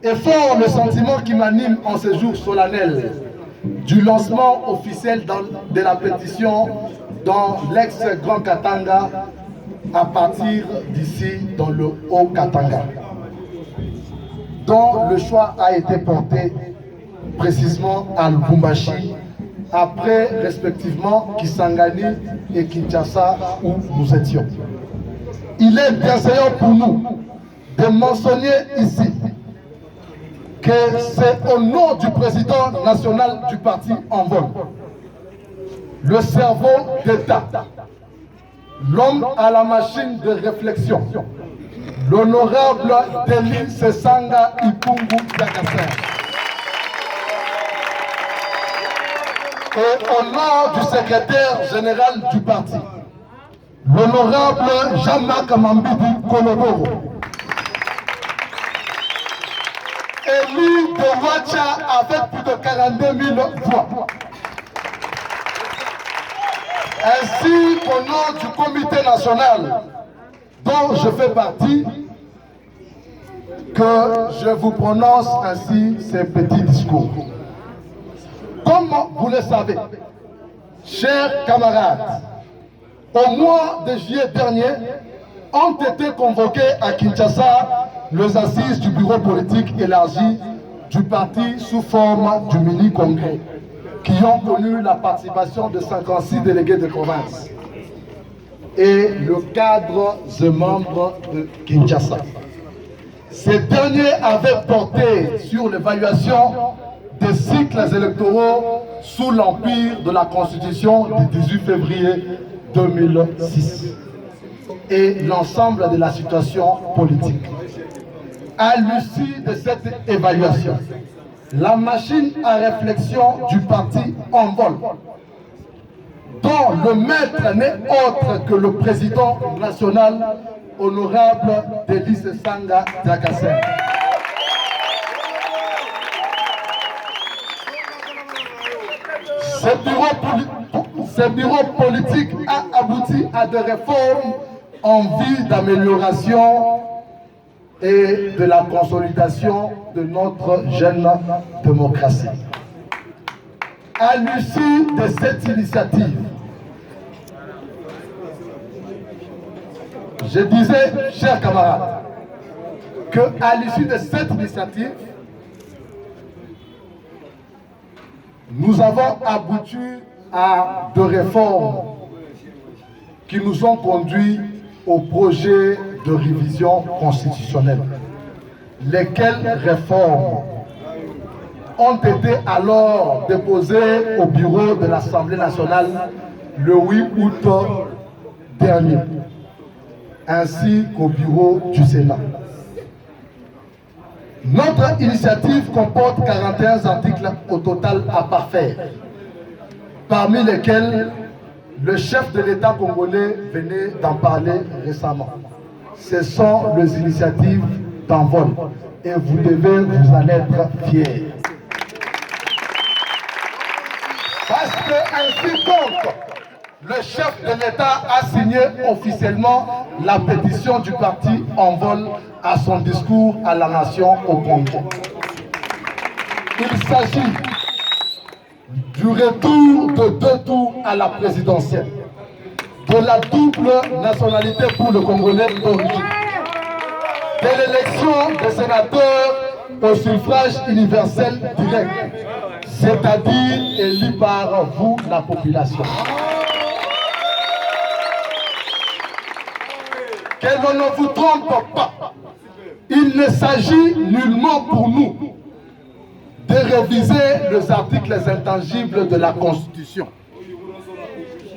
est fort le sentiment qui m'anime en ce jour solennel du lancement officiel de la pétition dans l'ex-Grand Katanga à partir d'ici dans le Haut-Katanga, dont le choix a été porté précisément à Lubumbashi, après respectivement Kisangani et Kinshasa où nous étions. Il est bienséant pour nous de mentionner ici que c'est au nom du président national du parti Envol, le cerveau d'État, l'homme à la machine de réflexion, l'honorable Denis Sesanga Ipungu Diakasser, et au nom du secrétaire général du parti, l'honorable Jean-Marc Mambidi Koloboro, élu de Wacha avec plus de 42 000 voix, ainsi qu'au nom du comité national dont je fais partie, que je vous prononce ainsi ces petits discours. Comme vous le savez, chers camarades, au mois de juillet dernier, ont été convoqués à Kinshasa les assises du bureau politique élargi du parti sous forme du mini-congrès, qui ont connu la participation de 56 délégués de province et le cadre de membres de Kinshasa. Ces derniers avaient porté sur l'évaluation des cycles électoraux sous l'empire de la Constitution du 18 février 2006 et l'ensemble de la situation politique. À l'issue de cette évaluation, la machine à réflexion du parti Envol, dont le maître n'est autre que le président national, honorable Denis Sesanga Diakasser. Ce bureau politique a abouti à des réformes en vue d'amélioration et de la consolidation de notre jeune démocratie. À l'issue de cette initiative, je disais, chers camarades, qu'à l'issue de cette initiative, nous avons abouti à des réformes qui nous ont conduits au projet de révision constitutionnelle, lesquelles réformes ont été alors déposées au bureau de l'Assemblée nationale le 8 août dernier, ainsi qu'au bureau du Sénat. Notre initiative comporte 41 articles au total à parfaire, parmi lesquels le chef de l'État congolais venait d'en parler récemment. Ce sont les initiatives d'Envol et vous devez vous en être fiers. Parce que ainsi donc, le chef de l'État a signé officiellement la pétition du parti Envol à son discours à la nation au Congo. Il s'agit du retour de 2 tours à la présidentielle, de la double nationalité pour le Congolais d'origine, de l'élection des sénateurs au suffrage universel direct, c'est-à-dire élu par vous, la population. Que l'on ne vous trompe pas, il ne s'agit nullement pour nous de réviser les articles intangibles de la Constitution.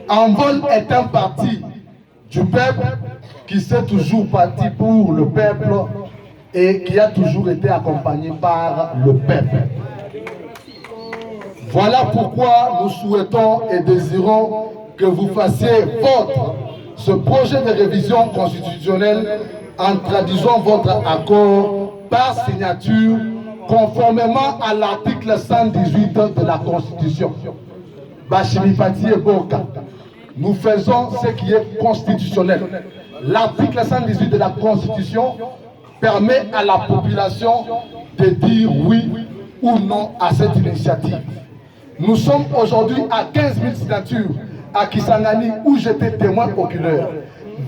Envol est un parti du peuple qui s'est toujours battu pour le peuple et qui a toujours été accompagné par le peuple. Voilà pourquoi nous souhaitons et désirons que vous fassiez votre ce projet de révision constitutionnelle en traduisant votre accord par signature conformément à l'article 118 de la Constitution. Bachimipati et Boka, nous faisons ce qui est constitutionnel. L'article 118 de la Constitution permet à la population de dire oui ou non à cette initiative. Nous sommes aujourd'hui à 15 000 signatures à Kisangani où j'étais témoin oculaire,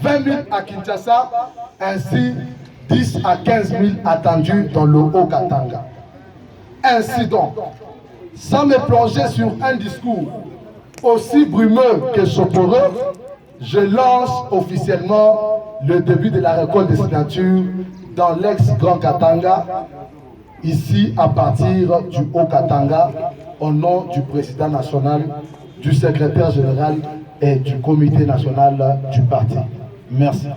20 000 à Kinshasa, ainsi 10 à 15 000 attendus dans le Haut-Katanga. Ainsi donc, sans me plonger sur un discours aussi brumeux que soporeux, je lance officiellement le début de la récolte des signatures dans l'ex-Grand Katanga, ici à partir du Haut-Katanga, au nom du président national, du secrétaire général et du comité national du parti. Merci.